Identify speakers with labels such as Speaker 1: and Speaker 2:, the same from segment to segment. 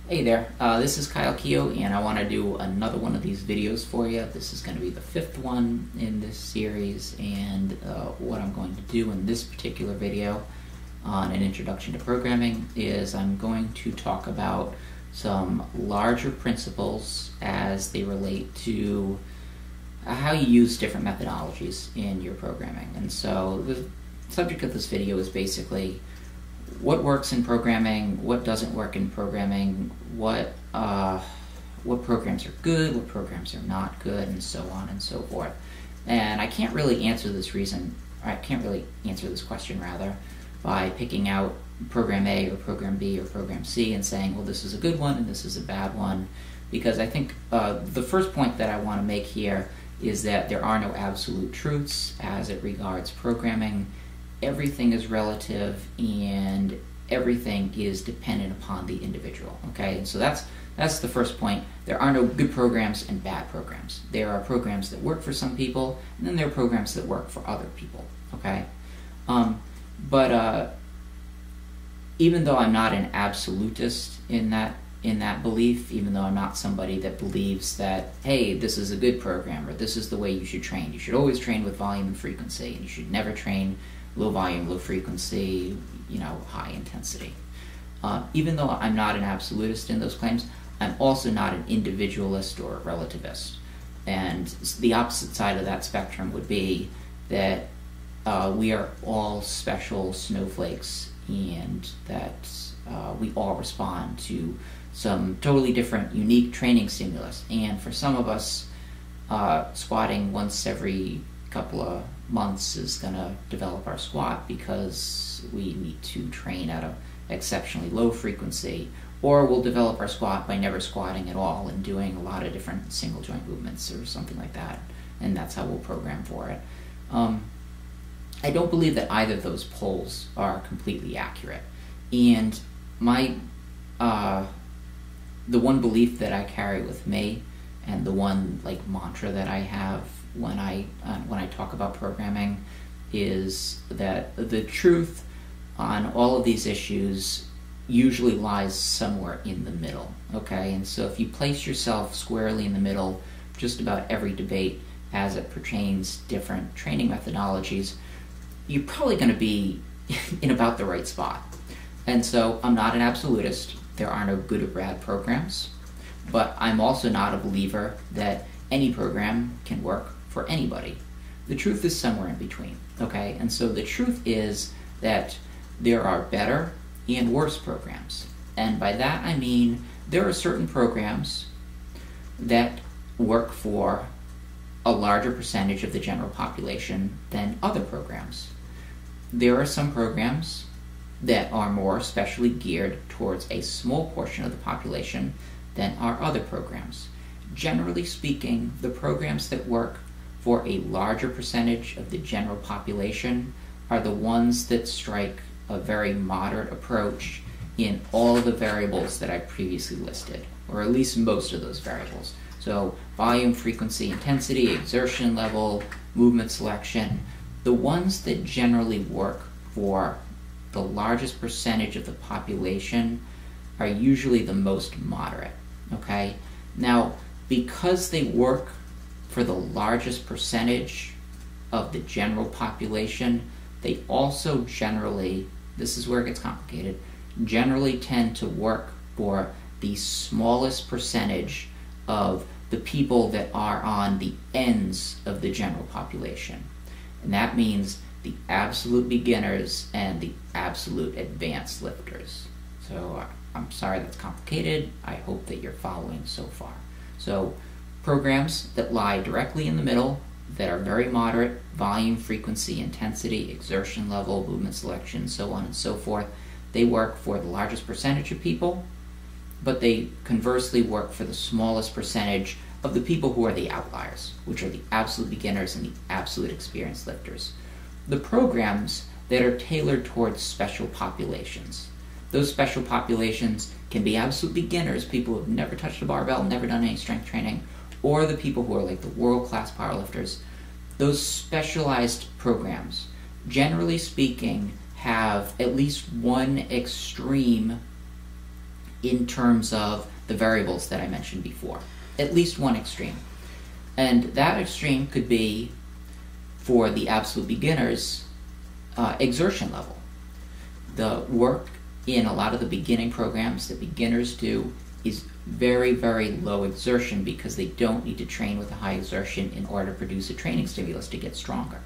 Speaker 1: Hey there, this is Kyle Keogh, and I want to do another one of these videos for you. This is going to be the fifth one in this series, and what I'm going to do in this particular video on an introduction to programming is I'm going to talk about some larger principles as they relate to how you use different methodologies in your programming. And so the subject of this video is basically what works in programming, what doesn't work in programming, what programs are good, what programs are not good, and so on and so forth. And I can't really answer this question rather, by picking out program A or program B or program C and saying, well, this is a good one and this is a bad one, because I think the first point that I want to make here is that there are no absolute truths as it regards programming. Everything is relative and everything is dependent upon the individual. Okay, and so that's the first point. There are no good programs and bad programs. There are programs that work for some people, and then there are programs that work for other people. Okay, but even though I'm not an absolutist in that belief, even though I'm not somebody that believes that, hey, this is a good program or this is the way you should train. You should always train with volume and frequency, and you should never train low volume, low frequency, high intensity. Even though I'm not an absolutist in those claims, I'm also not an individualist or a relativist. And the opposite side of that spectrum would be that we are all special snowflakes, and that we all respond to some totally different, unique training stimulus. And for some of us, squatting once every couple of months is going to develop our squat because we need to train at an exceptionally low frequency, or we'll develop our squat by never squatting at all and doing a lot of different single joint movements or something like that, and that's how we'll program for it. I don't believe that either of those poles are completely accurate, and the one belief that I carry with me, and the one mantra that I have when I talk about programming, is that the truth on all of these issues usually lies somewhere in the middle. Okay, and so if you place yourself squarely in the middle, just about every debate as it pertains different training methodologies, you're probably going to be in about the right spot. And so I'm not an absolutist. There are no good or bad programs, but I'm also not a believer that any program can work for anybody. The truth is somewhere in between, okay? And so the truth is that there are better and worse programs. And by that I mean there are certain programs that work for a larger percentage of the general population than other programs. There are some programs that are more specially geared towards a small portion of the population than are other programs. Generally speaking, the programs that work for a larger percentage of the general population are the ones that strike a very moderate approach in all of the variables that I previously listed, or at least most of those variables. So volume, frequency, intensity, exertion level, movement selection. The ones that generally work for the largest percentage of the population are usually the most moderate, okay? Now, because they work for the largest percentage of the general population, they also generally, this is where it gets complicated, generally tend to work for the smallest percentage of the people that are on the ends of the general population. And that means the absolute beginners and the absolute advanced lifters. So I'm sorry that's complicated. I hope that you're following so far. So programs that lie directly in the middle, that are very moderate, volume, frequency, intensity, exertion level, movement selection, so on and so forth, they work for the largest percentage of people, but they conversely work for the smallest percentage of the people who are the outliers, which are the absolute beginners and the absolute experienced lifters. The programs that are tailored towards special populations. Those special populations can be absolute beginners, people who have never touched a barbell, never done any strength training, or the people who are like the world-class powerlifters. Those specialized programs, generally speaking, have at least one extreme in terms of the variables that I mentioned before. At least one extreme. And that extreme could be, for the absolute beginners, exertion level. The work in a lot of the beginning programs that beginners do is very, very low exertion because they don't need to train with a high exertion in order to produce a training stimulus to get stronger.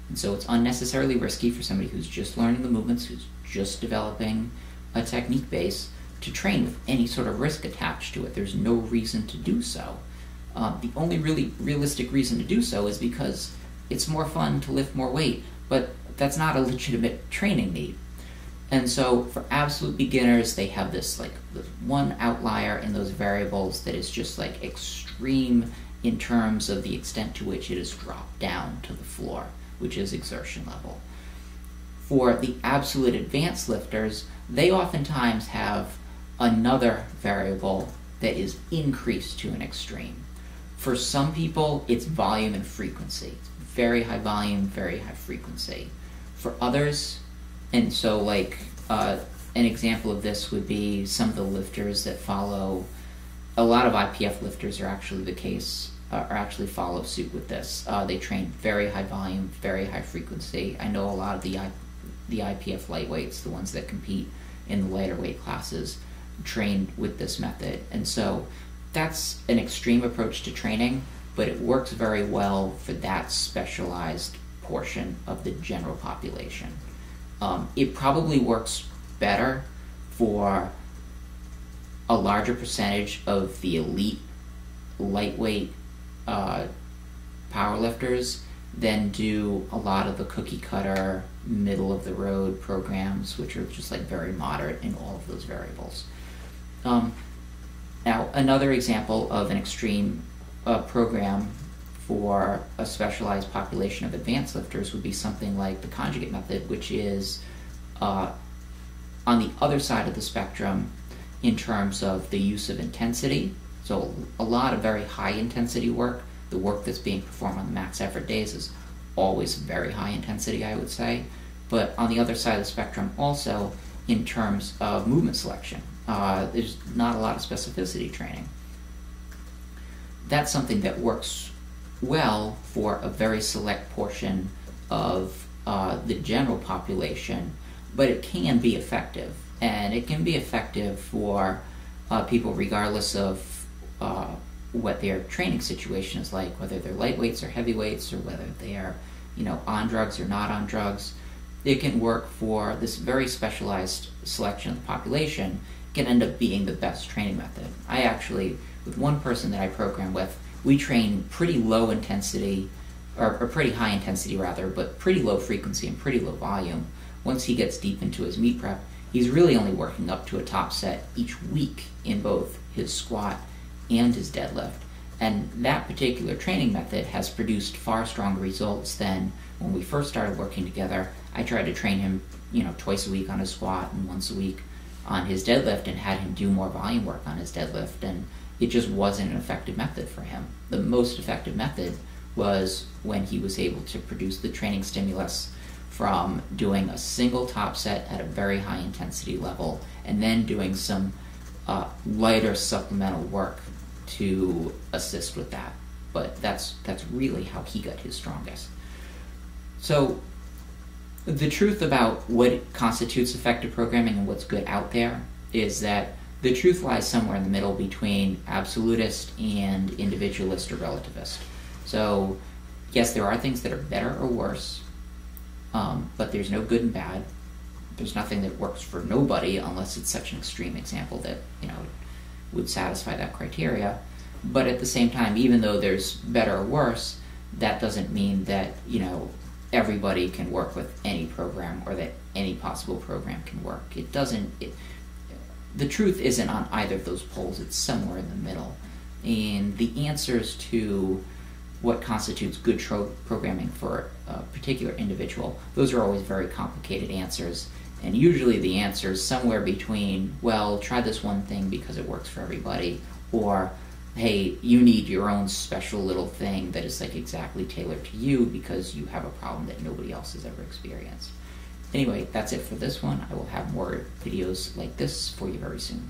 Speaker 1: And so it's unnecessarily risky for somebody who's just learning the movements, who's just developing a technique base, to train with any sort of risk attached to it. There's no reason to do so. The only really realistic reason to do so is because it's more fun to lift more weight, but that's not a legitimate training need. And so for absolute beginners, they have this one outlier in those variables that is just like extreme in terms of the extent to which it is dropped down to the floor, which is exertion level. For the absolute advanced lifters, they oftentimes have another variable that is increased to an extreme. For some people, it's volume and frequency. Very high volume, very high frequency. For others, and so an example of this would be some of the lifters that follow, a lot of IPF lifters are actually follow suit with this. They train very high volume, very high frequency. I know a lot of the IPF lightweights, the ones that compete in the lighter weight classes, train with this method. And so that's an extreme approach to training, but it works very well for that specialized portion of the general population. It probably works better for a larger percentage of the elite lightweight powerlifters than do a lot of the cookie cutter middle of the road programs, which are just very moderate in all of those variables. Now, another example of an extreme program for a specialized population of advanced lifters would be something like the Conjugate method, which is on the other side of the spectrum in terms of the use of intensity. So a lot of very high intensity work. The work that's being performed on the max effort days is always very high intensity, I would say. But on the other side of the spectrum also in terms of movement selection. There's not a lot of specificity training. That's something that works well for a very select portion of the general population, but it can be effective. And it can be effective for people regardless of what their training situation is like, whether they're lightweights or heavyweights, or whether they are on drugs or not on drugs. It can work for this very specialized selection of the population. It can end up being the best training method. I actually, with one person that I program with, we train pretty low intensity, or pretty high intensity rather, but pretty low frequency and pretty low volume. Once he gets deep into his meet prep, he's really only working up to a top set each week in both his squat and his deadlift. And that particular training method has produced far stronger results than when we first started working together. I tried to train him, twice a week on his squat and once a week on his deadlift, and had him do more volume work on his deadlift, and it just wasn't an effective method for him. The most effective method was when he was able to produce the training stimulus from doing a single top set at a very high intensity level, and then doing some lighter supplemental work to assist with that. But that's really how he got his strongest. So the truth about what constitutes effective programming and what's good out there is that the truth lies somewhere in the middle between absolutist and individualist or relativist. So yes, there are things that are better or worse, but there's no good and bad. There's nothing that works for nobody unless it's such an extreme example that would satisfy that criteria. But at the same time, even though there's better or worse, that doesn't mean that everybody can work with any program, or that any possible program can work. It doesn't. The truth isn't on either of those poles. It's somewhere in the middle. And the answers to what constitutes good programming for a particular individual, those are always very complicated answers. And usually the answer is somewhere between, well, try this one thing because it works for everybody, or hey, you need your own special little thing that is exactly tailored to you because you have a problem that nobody else has ever experienced. Anyway, that's it for this one. I will have more videos like this for you very soon.